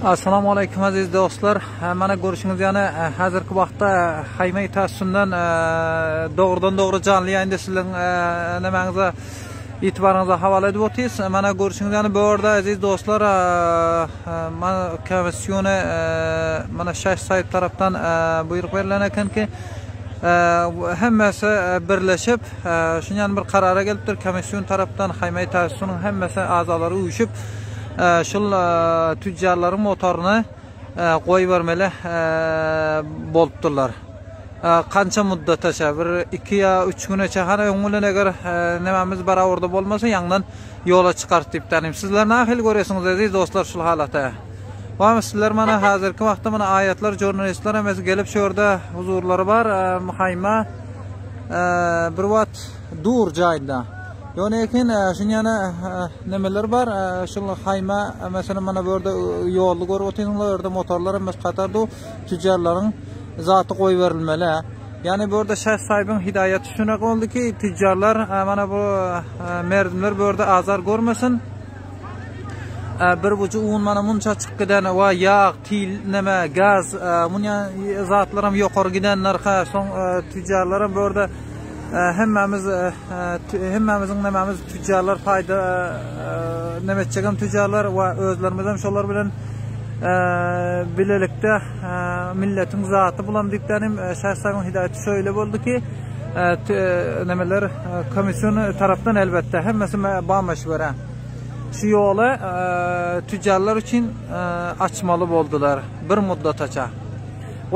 Assalomu alaykum aziz do'stlar. Mana ko'rishingiz yana hozirgi vaqtda Xayma ta'ssundan to'g'ridan-to'g'ri jonli yayinda sizlarning nimangizga e'tiboringizga havola etib o'tamiz. Mana ko'rishingiz yana bu yerda aziz do'stlar mana komissioni mana shash sayt tarafdan buyruq berilgan ekanki hammasi birlashib shundan bir qarorga kelibdir. Komission tarafdan Xayma ta'ssunning hammasi a'zolari uyushib şul tüccarların motorunu qo'yib vermeli bo'libdilar. Qancha muddatgacha bir 2 ya 3 kungacha hali o'ngilin agar nimamiz barobarda bo'lmasa yangidan yo'lga chiqarib debdanim. Sizlar naqil ko'rasiz aziz do'stlar shul holatda. Va sizlar mana hozirgi vaqtda mana oyatlar jurnalistlar emas kelib shu yerda huzurlari bor Xayma bir vaqt dur joyda. Yani ekin şunyana nemeler var. Şunlar Xayma mesela mana bu yerda yo'lni ko'rib o'tinglar, yerda motorlar emas qatorda tüccarların zati qo'yib berilmeli. Yani bu yerda shaxs sahibining hidoyati shunaqa bo'ldiki, tüccarlar mana bu merdimlar bu yerda azar ko'rmasin. Bir buçu un mana muncha chiqqan va yog', til, nima, gaz, bunga zatlar ham yuqori gidan narxa, so'ng tüccarlar ham bu yerda hemmamizin nemamiz tüccarlar fayda nemetçegen tüccarlar ve özlerimiz hem şolar bilen bilelikte milletin zatı bulan diplerim şahsların hidayeti şöyle oldu ki nemeler komisyon taraftan elbette hemmesi bağmaş vere şu yolu tüccarlar için açmalı oldular bir müddet aça.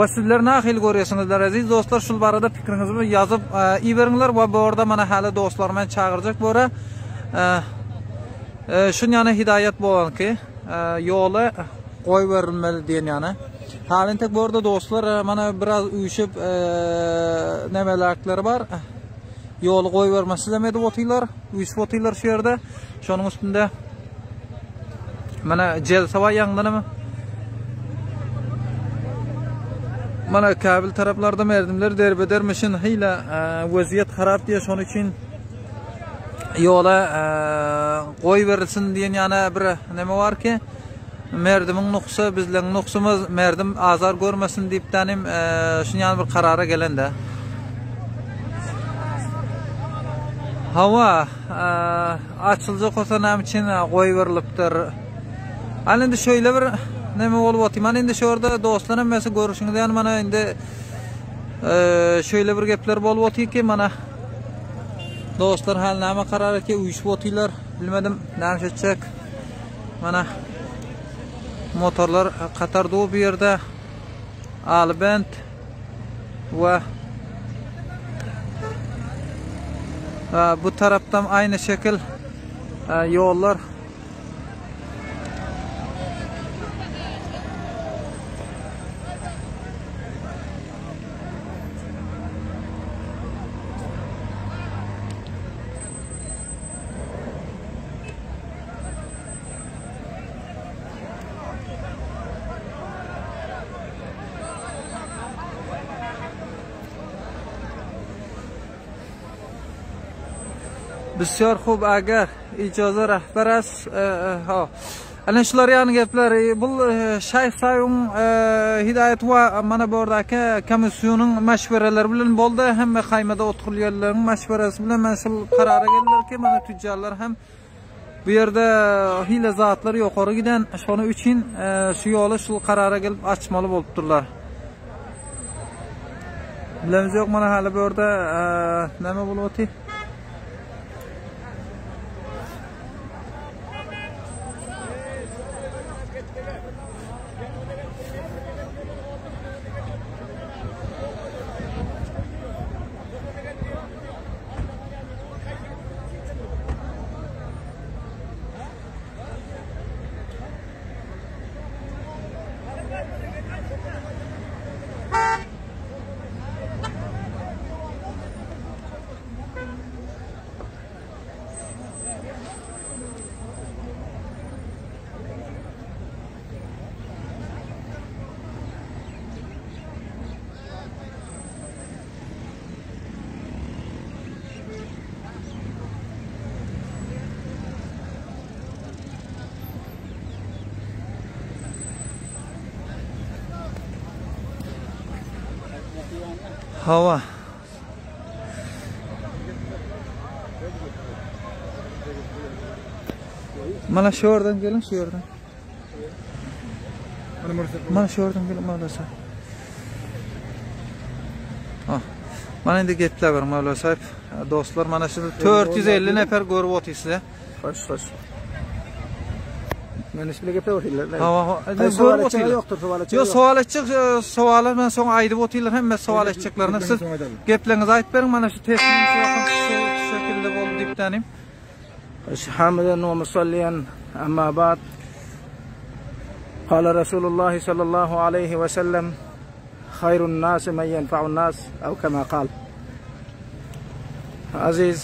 Ve sizler naqil ko'rasizlar aziz do'stlar, shul barada fikringizni yozib iberinglar va bu yerda mana hali do'stlar men chaqirjak bo'ra. Shunyani hidoyat bo'lganki, yo'li qo'yib berilmeli degan yana. Halin tek bu yerda do'stlar mana biroz uyushib nimalarlar bor. Yo'li qo'yib bermasizlar deb o'tinglar, uyushib o'tinglar shu yerda. Shoning ustida mana Jelsava yangidanmi mana kabil taraflarda merdimler derbedermişin hiyla vaziyet harap diye şonun için yo'la qo'yib berilsin degan yana bir nima var ki merdimin nuqsi bizning nuqsimiz merdim azar ko'rmasin debdanim shunga bir qarorga kelindi. Hava açılacak olsa nam için qo'yib berilibdir. Endi şöyle bir nima bo'lib o'tdi. Mana endi shu yerda do'stlar hammasi ko'rishingiz yani mana endi şöyle bir gaplar bo'lib o'tdiki mana do'stlar hal nima qarorga uyushib o'tinglar. Bilmadim namshachak mana motorlar qatorda bu yerda Albent va bu tarafdan aynı şekil yo'llar Bisyor xo'p agar ijoza rahbar ana shular yani gaplar bu shayx sayun hidoyat va mana bu yerdagi komissiyaning mashvaralari bilan bo'ldi. Hamma Xaymada o'tirganlarning mashvarasi bilan mana shu qarorga keldilarki mana tüccarlar ham bu yerda hiyla zatlar yuqori gidan shuning uchun shu yo'li shu qarorga kelib ochmoqchi bo'libdilar. Bilamiz yo'q mana hali bu yerda nima bo'lyapti? Hava. Mana şu yerden gelin, şu yerden. Mana şu yerden gelin Mavla sahip. Mana endi geplar var Mavla sahip. Dostlar, mana şu 450 nefer görüp otyapsizlar. Xo'sh. Men sizlarga gaplar o'taylar. Ha, savol yo'qdir, Yo'q, savol etchiq, savollar men so'ng aytib o'taylar, hamma savol etchiqlarni siz gaplarıngizni aytib bering. Mana şu testning shu shaklda bo'ldi deb tanim. Hamidan va musalliyan amma ba'd. Qala Rasululloh sallallohu alayhi va sallam khayrun nas man yanfa'un nas aw kama qala. Aziz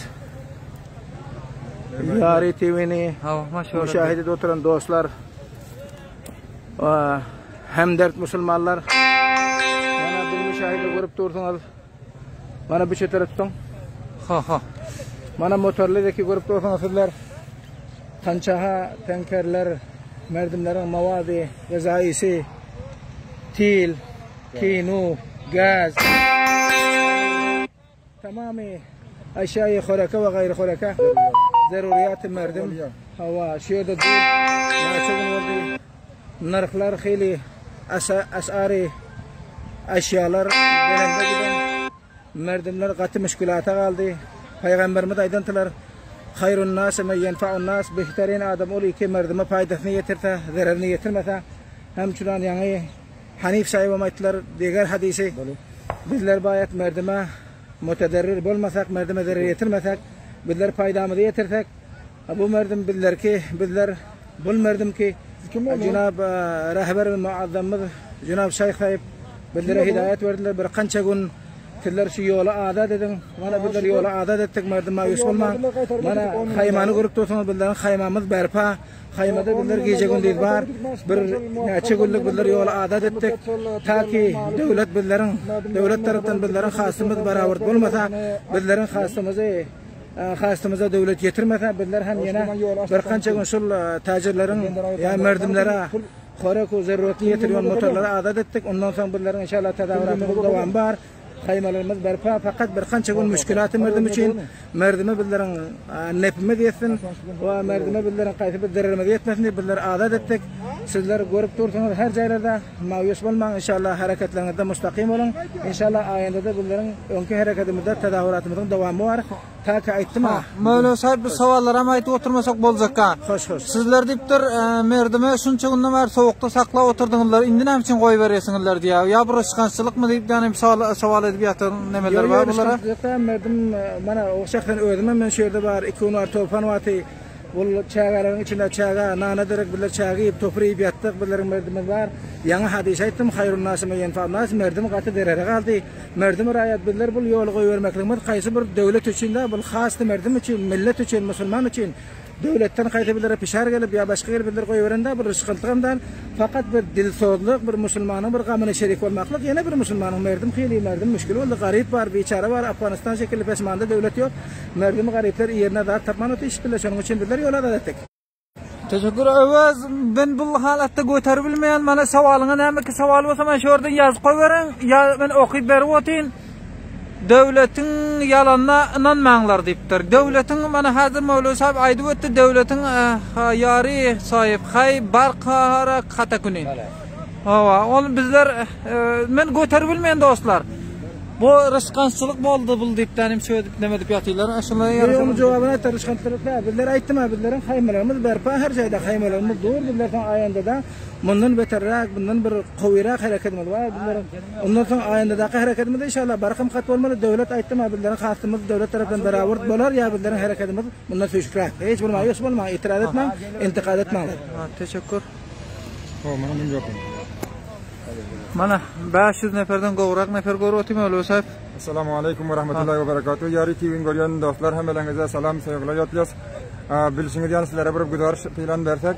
Yari TV'ni müşahede oturan dostlar ve hemdert Müslümanlar, bana bir müşahede görüp durdunuz. Bana bir şey taraftan. Bana motorlardaki görüp durdunuz sizler. Tançaha, tankerler, merdimlerin mavadi, gızaisi, til, kinu, gaz, tamamı aşağıya xoraka ve gayri xoraka. Zaruriyat merdim hava şurada dur naçın oldu narxlar xeyli asari eşyalar belende giden merdimler qatı müşkülata qaldı peygamberimiz aydantılar hayrun nas men yenfa'un nas behtarin adam ol ki merdime faydasını yetirse zararını yetirmese hem şuran yani Hanif sahibi ayttılar diğer hadisi bizler bayat merdime mutadarrir bolmasak merdime zarar yetirmesek bizler faydamızı yetirsek bu merdim bizler ki bizler bul merdim ki Cenab rahber ve muazzamımız Cenab Şeyh Tayyip bizlere hidayet verdiler bir qancha gün sizler şu yola adat edin mana bizler yola adat ettik merdim mayus olma mana haymanı görüp tursanız bizlerin haymamız berpa haymada bizler gece gündüz var bir neçe günlük bizler yola adat ettik ta ki devlet bizlerin devlet tarafından bizlerin xasımız beraber olmasa bizlerin xasımıza devlet yetirmese bizler hem yine bir qancha gün şul tacirlerin ya merdimlere xorak ve zaruriyatni yetiriyor motorlara adat ettik. Ondan sonra bizlerin inşallah tedavüratımız devam var. Haymalarımız berpa fakat bir qancha gün müşkülatı merdim için merdime bizlerin nepime diyesin ve merdime bizlerin qaysi bir zararımız yetmesin diye bizler adat ettik. Sizler görüp dursanız her yerlerde mağyus olmayın. İnşallah hareketlerinizde müstakim olun. İnşallah ayında da bizlerin önkü hareketimizde tedavüratımızın devamı var. Ta ki aytdım ha. Mevla sahip bu savollar ham aytib o'tirmasak bo'lajak ha. Xo'sh. Sizlar depdir merdime shuncha kundan beri sovuqda saqlab o'tirdinglar. Endi nima uchun qo'yib beresinglar diye. Ya bir ishqanchilikmi deb yani savol edib yatır nemeler var bunlara? Merdim mana o'shaxdan o'zim men shu yerda bor 2 kun to'fon vati bu çağların içinde çağa nana derek bizler çağı yiyip toprayıp yattık bizlerin merdimiz var. Yanı hadis aytdım hayrun nas men yenfa'un nas merdim qatı derere qaldı. Merdim rayat bizler bu yolu qo'yvermekligimiz qaysi bir devlet için de bu xas merdim için millet için musulmon için devletten qayta bizlere pişar gelip ya başka gelip bizler qo'yverende bir sıkıntımdan fakat bir dilsozluk bir musulmonun bir gamına şerik olmaklık yine bir musulmonun merdim xeyli merdim müşkül oldu garip var biçare var Afganistan şekilli pesmanda devlet yok merdim garipler yerine daha tapmanı işbirle şunun için bizler yola da ettik. Teşekkür ederim. Ben bu halatta götürüp bilmeyen mana savolingga nima ki savol bo'lsa men shu yerda yozib qo'yavering ya men o'qib berib o'tayin. Devletin yalanına inanmanglar deyiptir. Devletin mana hozir Mavlo sahib aytib o'tdi, devletin yari sahip hay barqara qatakuni. Hava, onu bizler men götürüp bilmeyen dostlar. Bu rızqançılık bo'ldi bu deb tanim söylep nima deb yatıylar. Şunlar yarışın cevabına tarışkançılıkla bizler aytdim ha bizlerin haymalarımız berpa her şeyde haymalarımız doğru bizlerden ayında da bundan beterrak bundan bir quvviyrak hareketimiz var bizlerin ondan sonra ayında da hareketimiz inşallah barqam qat olmalı devlet aytdim ha bizlerin xastımız devlet tarafından beraber bo'lar ya bizlerin hareketimiz bundan söşükrak hiç bir mayus bo'lma itiraz etmang intiqad etmang. Teşekkür. Mana men yo'qim. Mana 500 neferden qo'g'roq nefer ko'rib o'taymi Mavlo sahib. Assalomu alaykum va rahmatullohi va barakatuh. Yari TV'ni ko'rgan do'stlar hammalaringizga salom, sevgilar yo'tlaymiz. Bilishingiz yani sizlarga bir guzarish plan bersak,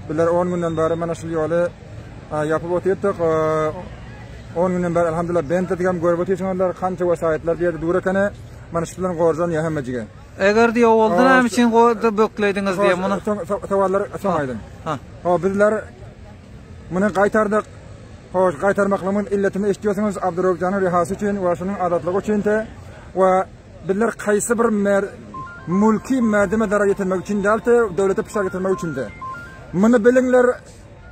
bizlar 10 kundan beri mana shu yo'li yapib o'tayotdik. 10 kundan beri alhamdulillah bentda ham ko'rib o'tayotganlar qancha vasoitlar bu yerda dur ekani mana shu bilan qo'rjan ya hammajiga. Eğer diye oldu nima uchun qo'yib bo'klaydingiz diye buni savollar so'rayding. Bizlar buni qaytardik. hoş qaytarmaqlığımın illetini istiyorsanız Abdurrahman'ın rihası için ve şunun adatlığı için de ve bizler qaysı bir mulki merdime darar getirmek için değil de devlete pişar getirmek için de. Bunu bilingler,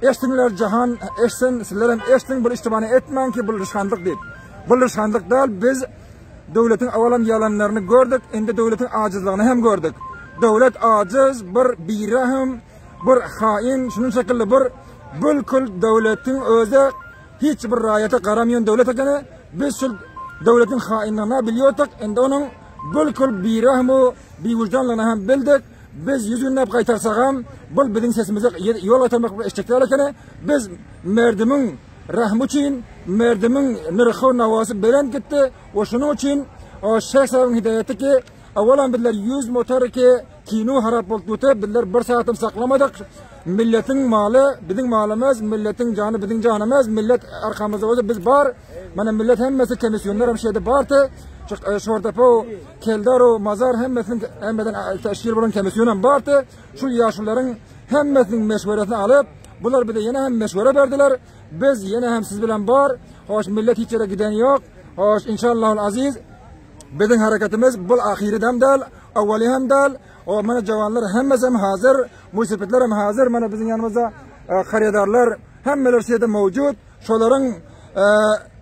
eştinler cihan, eştin, sizlerim eştin bir iştibani etmeyin ki bu rışkanlık değil. Bu rışkanlık değil, biz devletin avalan yalanlarını gördük, indi devletin acizliğini hem gördük. Devlet aciz, bir birahim, bir hain, şunun şekilde bir bülkül devletin özü hiç bir rayete qaramayan devlet ekeni, biz şu devletin hainliğini biliyorduk, indi onun bülkül birahmu, bir vicdanlığını hem bildik. Biz yüzünü qaytarsak ham, bu bizim sesimize yol açmak istekler ekeni, biz merdimin rahmi için, merdimin nırxı navası belen gitti, ve şunun için o Şeyh Sahib'in hidayeti ki, avalan bizler 100 motor ki kino harap oldu, bizler bir saatim saklamadık. Milletin malı, bizim malımız, milletin canı, bizim canımız, millet arkamızda olsa biz var. Mana millet hemmesi komisyonlar hem şeyde vardı. Şortepo, Keldaro, Mazar hemmeden teşkil bulan komisyonan vardı. Şu yaşlıların hemmesinin meşveretini alıp, bunlar bir de yine hem meşvere verdiler. Biz yine hem siz bilen var. Hoş millet hiç yere giden yok. Hoş inşallahul aziz. Bizim hareketimiz bu ahiri hem del, avvali hem del. O mana cavanlar hemmesi hem hazır, musibetler hem hazır. Mana bizim yanımızda xaridarlar hemmeler şeyde mevcut.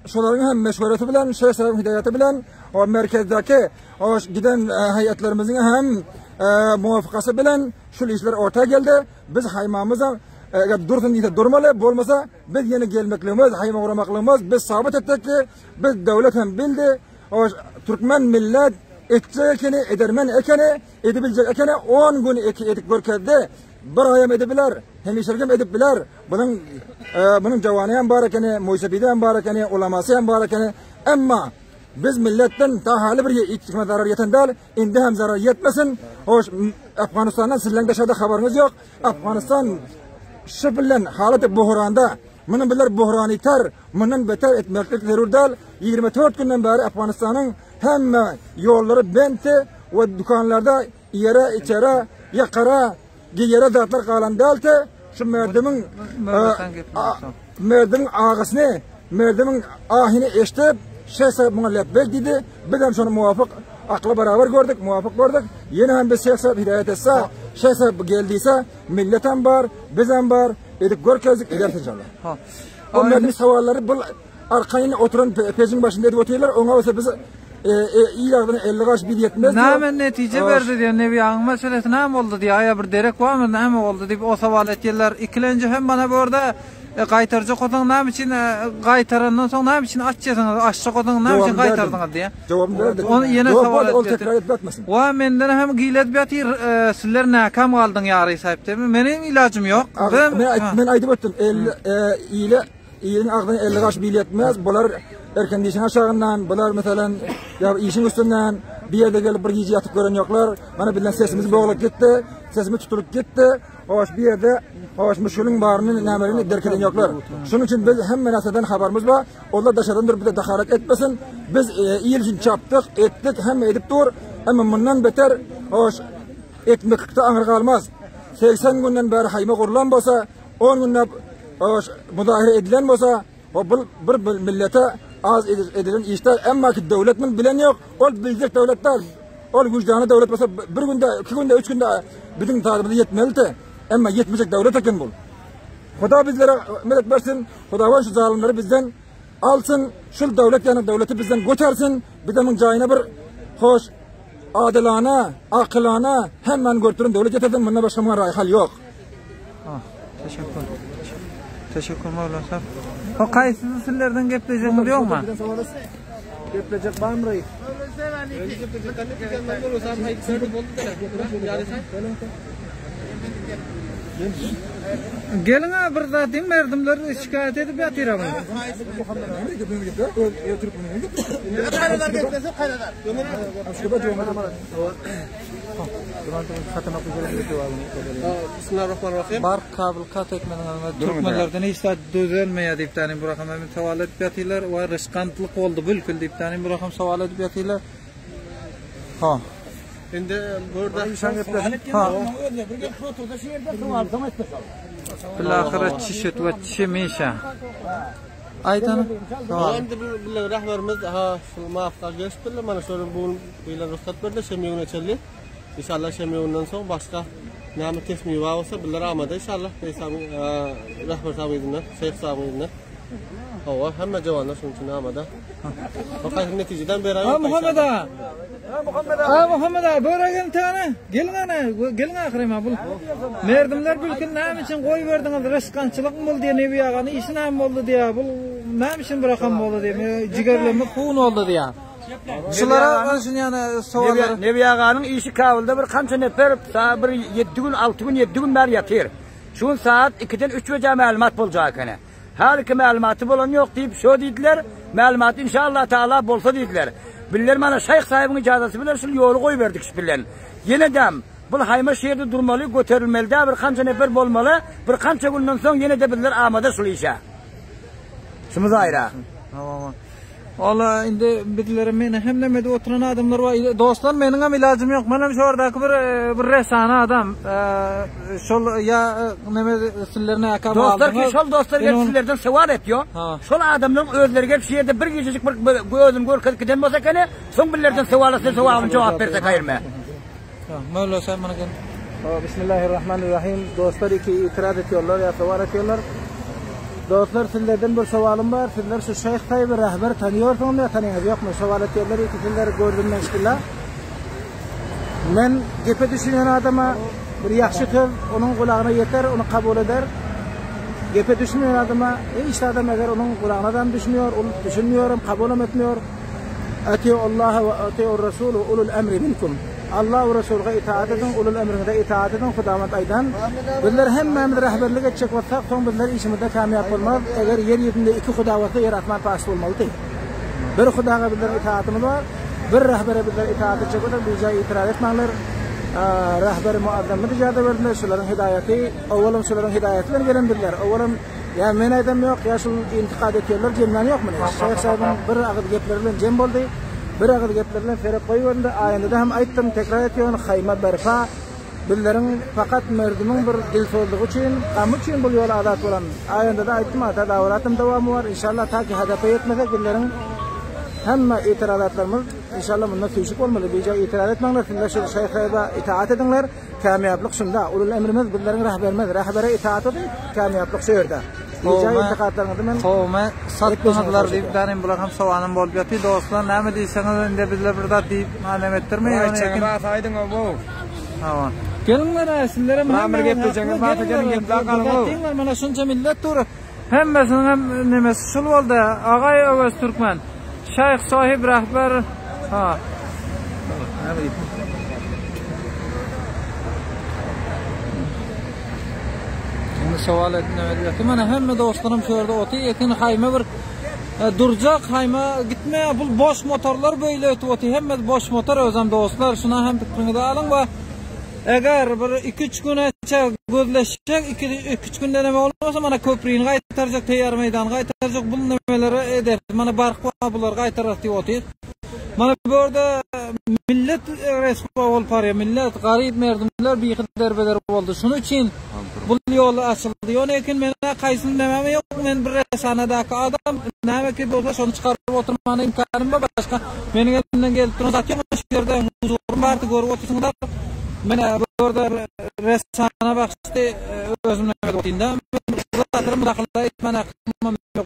Şoların hem meşvereti bilen, Şeyh Sahib'in hidayeti bilen, o merkezdeki o giden heyetlerimizin hem muvafakası bilen şu işler ortaya geldi. Biz haymamıza dursun diye durmalı, olmasa biz yine gelmekliğimiz, hayma uğramaklığımız biz sabit ettik ki biz devlet hem bildi. O Türkmen millet etçe ekeni, edermen ekeni, edebilecek ekeni 10 gün edip görkedi. Bir ayam edebilir, hem işlergem edip bilir. Bunun cavanı hem var ekeni, muysebide hem var ekeni, ulaması hem var ekeni. Ama biz milletten daha hali bir içime zarar yeten değil, indi hem zarar yetmesin. Hoş Afganistan'dan sizden dışarıda haberiniz yok. Afganistan şu bilen halat buhranda, bunun bilir buhrani ter, bunun beter etmeklik terör değil. 24 günden beri Afganistan'ın hem yolları benti ve dükkanlarda yere içeri yakara yere dağıtlar kalan değil de şu merdimin ağısını, merdimin ahini eşitip Şeyh Sahib buna lebbek dedi. Biz hem şunu muvafık akla beraber gördük, muvafık gördük. Yine hem biz Şeyh Sahib hidayet etse, Şeyh Sahib geldiyse millet hem var, biz hem var, edip görkezdik, edersin inşallah. O merdimin savalları bu arkayını oturan pejin başında edip oturuyorlar, ona olsa biz iyi ağzını 50 kaç bir yetmez. Näme netice berdi diye nevi ağın meselesi näme oldu diye aya bir derek var mı näme oldu diye o saval etdiler. İkilenci hem bana bu arada qaytarıcı qotan näme için qaytarandan soň näme için açjasyňyz, açça qotan näme için qaytardyňyz diye. Cevabını verdik. Onu yine saval etdi. Tekrar etmesin. Wa menden hem gilet betir sizler näkam galdyň ýary sahypdemy? Meniň ilacym ýok. Ben aýdyp ötdüm. İyinin ağzını 50 kaç bir yetmez. Bular erken dişin aşağından, bular mesela ya işin üstünden bir yerde gelip bir gece yatıp gören yoklar. Bana bilen sesimiz boğulup gitti, sesimiz tutulup gitti. Hoş bir yerde, hoş müşkülün barının nämerini derkeden yoklar. Şunun için biz hem menasadan haberimiz var. Onlar dışarıdan bir de dakaret etmesin. Biz iyi için çaptık, ettik, hem edip dur. Ama bundan beter, hoş etmekte anır kalmaz. 80 günden beri hayma kurulan olsa, 10 günden müdahale edilen olsa, o bir millete az edilen işler, ama ki devletin bilen yok, o bilecek devletler, o vicdanı devlet olsa bir günde, 2 günde, 3 günde bizim takibinde yetmelidir. Ama yetmeyecek devlet ekin bu. Huda bizlere medet versin, Huda var şu zalimleri bizden alsın, şu devlet yani devleti bizden götürsün, bizim cayına bir hoş, adilana, akılana hemen götürün devlet getirdim, bundan başka bir hal yok. Teşekkür. Teşekkür Mevla sahib. O qaysi sizlerden gepleyeceğiniz yok mu? Gepleyecek var mı reis? Gelin ha bir zaten merdimler şikayet edip yatıramın. Bismillahirrahmanirrahim. Bar kabul kat etmeden Türkmenlerden hiç düzelmeye deyip tane bu rakam hemen saval edip yatıylar ve rışkantlık oldu bülkül deyip tane bu rakam saval edip yatıylar. Ha. Şimdi burada Bilahire çişet ve çimişe. Aytanı. Endi bilen rahbarimiz şu muvaffaq geçipdiler. Mana şöyle bu bilen ruhsat berdi, şemiyona çelli. İnşallah şemiyondan soň başga näme kesmi bolsa biler amada inşallah. Rahbar sahibinden, şeyh sahibinden. Hawa hemme jawanlar şunun için amada. Fakat neticeden beraber. Muhammed ağa. Muhammed ağa, böregin tane. Gelin ahirime bu. Merdimler bülkün näme için koy berdiňiz? Reskançylyk mı boldy diye Nebi ağany işi näme boldy diye. Bu näme için bir rakam boldy diye. Jigerlemi kuun oldu diye. Şulara karşın yani soğanlar. Nebi ağanın işi kabulda bir kança nefer bir 7 gün 6 gün 7 gün beri yatır. Şu saat 2'den 3 vece malumat bolacak hani. Her ki malumatı bolan yok deyip şu dediler. Malumat inşallah Teala bolsa dediler. Biller mana şeyh sahibinin icazası bilen şu yolu koy verdik şüphilen. Yine dem bu hayma şehirde durmalı, götürülmeli de bir kança nefer bolmalı. Bir kança günden soň yine de biller amada şu işe. Şumuz ayra. Tamam. Valla indi birileri meni hem nemede oturan adamlar var. Dostlar menin hem ilacım yok. Benim şu oradaki bir resane adam. Şol ya nemede sizlerine yakabı aldım. Dostlar ki şol dostlar gelip sizlerden seval ediyor. Şol adamların özleri gelip şehirde bir gececik bir özüm görkez giden bolsa kene son birlerden sevalası sevalın cevap versek hayır mı? Mevla sen bana gel. Bismillahirrahmanirrahim. Dostlar iki itiraz ediyorlar ya seval ediyorlar. Dostlar sizlerden bir savalim var. Sizler şu Şeyh Tayyip rahber tanıyorsunuz ya tanıyınız yok mu? Seval ediyorlar. Sizler gördüm ben işkilla. Ben gepe düşünen adama bir yaxşı kız onun kulağına yeter, onu kabul eder. Gepe düşünmeyen adama işte adam eğer onun kulağına düşmüyor, düşünmüyorum, kabul etmiyor. Atiyu Allah ve atiyu Resulü ulul emri minkum. Allah ve Resulü'ne itaat edin, ulul emrine itaat edin, Hudamat aydan. Bizler hemmemiz rehberlik edecek vatak, son bizler işimizde kamyap olmaz. Eğer yer yüzünde iki hudavatı yer atman pası olmalı değil. Bir hudağa bizler itaatımız var, bir rehbere bizler itaat edecek vatak, bize itiraz etmenler. Rehber-i muazzamı ricada verdiler, şuların hidayeti, ovalım şuların hidayetlerini gelendirler. Ovalım, yani men aydam yok, ya şul intikad ediyorlar, cemden yok mu? Şeyh sahibin bir ağız geplerle cem oldu. Bir ağız geplerle ferek koyuyordu. Ayında da hem aytdım, tekrar ediyorum, hayma berfa. Billerin fakat merdimin bir dil solduğu için, kamu için bu yola adat olan. Ayında da aytdım, ata davratım devamı var. İnşallah ta ki hedefe yetmesek billerin hem itirazatlarımız inşallah bundan tüşük olmalı. Bize itiraz etmenler, sizler şu Şeyh Tayyip'e itaat edinler. Kamyaplık şunda. Ulul emrimiz, billerin rehberimiz. Rehbere itaat edin, kamyaplık şu yerde. Kovme satmadılar deyip benim bırakım soğanım bol götü. Dostlar ne deyseniz indi bizler burada deyip malum ettirmeyin. Aydın o bu. Tamam. Gelinler sizlere Mamır gepeceğiniz bahçenin gepler kalın o. Dinler mana şunca millet tur. Hemmesinin hem nemesi şul oldu. Ağay Ögöz Türkmen. Şeyh sahip rahber. Ha. Savol etdim. Mana hamma do'stlarim shu yerda o'ti, ekin hayma bir durjaq hayma gitme. Bu bosh motorlar böyle o'tib o'ti. Hamma bosh motor o'zim do'stlar. Shuni ham fikringizga oling va agar bir 2-3 kungacha ko'zlashsak, 2-3 kunda nima bo'lmasa mana ko'prikni qaytarajak, tayyor maydonni qaytarajak, bu nimalar eder. Mana barq bular qaytarib deb o'ti. Mana bu yerda millet responsable pariya, millet g'arib merdimlar beqidar bedar bo'ldi. Shuning uchun bu yo'l açıldı. Yani ekin mena qaysini demem yok. Men bir sanadaki adam nämeki bolsa şonu çıkarıp oturmana imkanım var başka. Mening elimden gelip turgan zat yok. Şu yerda huzurum bardı görüp otursunlar. Mena bu yerda resana baxşy özüm neme otynda. Zatlarım mudahale etmana qilmam yok.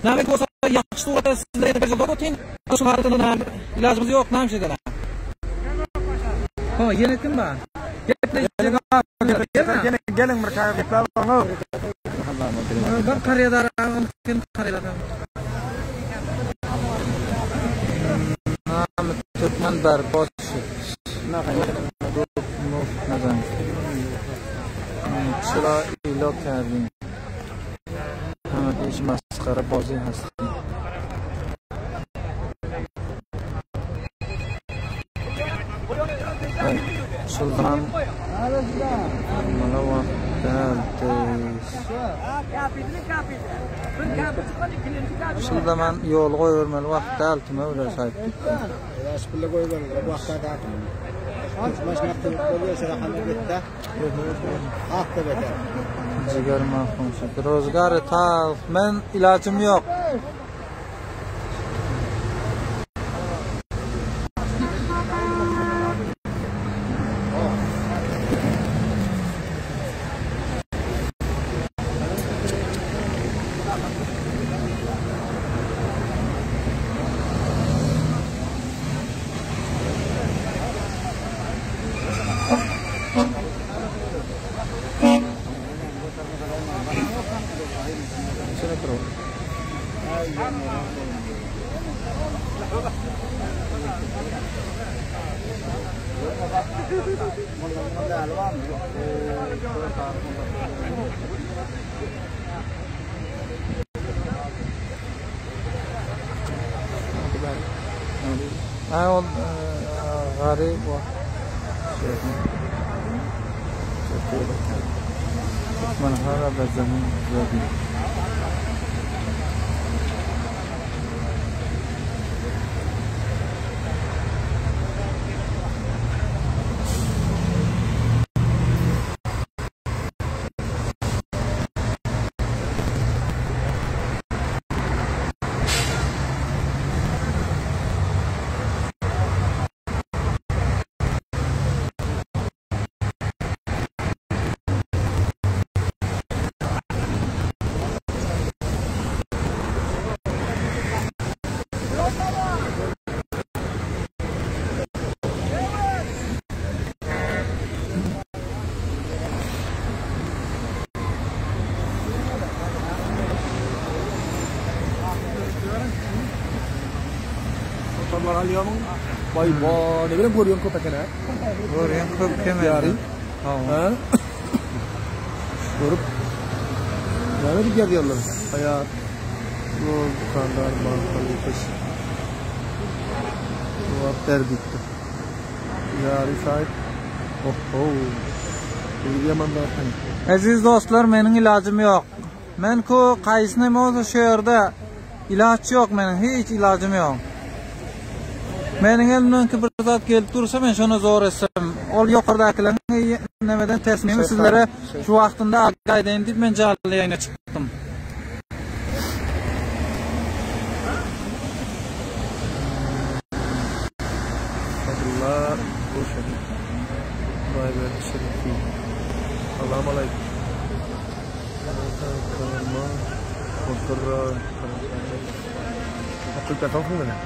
Nämek bolsa yaxşı turda sizlerge bir jolda otyn. Şu haritadan ilacımız yok, näme şeyler. Ha, yine kim var? Gelin merkaya gepler var. Ben kariyadar kim kariyadar. Nam Türkmen Berboş. Nazan. Çıra ilo kerdin. Hamad iş maskara bozi hast. Sultan Malawak Şurada men yol koyvermeli vaqt altına öyle sayıp. Şöyle koyvermeli vaqt altına. Başka türlü oluyor şöyle hamle bitti. Jigar mahkum. Ro'zg'or tal. Men ilojim yo'q. غريب من هرب الزمين زادي Boy bo ne bilen görüyorum köpek ne? Görüyorum köpek Yarın. Ha? Görüp. Yani bir geliyorlar. Hayat. Yol, kandar, mankalı, kış. Bu der bitti. Yarın sahip. Aziz do'stlar, mening ilojim yo'q. Men ku qaysini bo'lsa shu yerda iloj yo'q, mening hech ilojim yo'q. Mening elimdan bir zat kelib tursa, men shuni zo'r etsam, ol yuqoridagilarni nimadan tasmimi sizlarga shu vaqtimda aytayin deb men jonli yayinga chiqdim. Allah koşun. Vay be şerifi. Allah'ım aleyküm. Karma. Kontrol. Akıl telefon mu ne?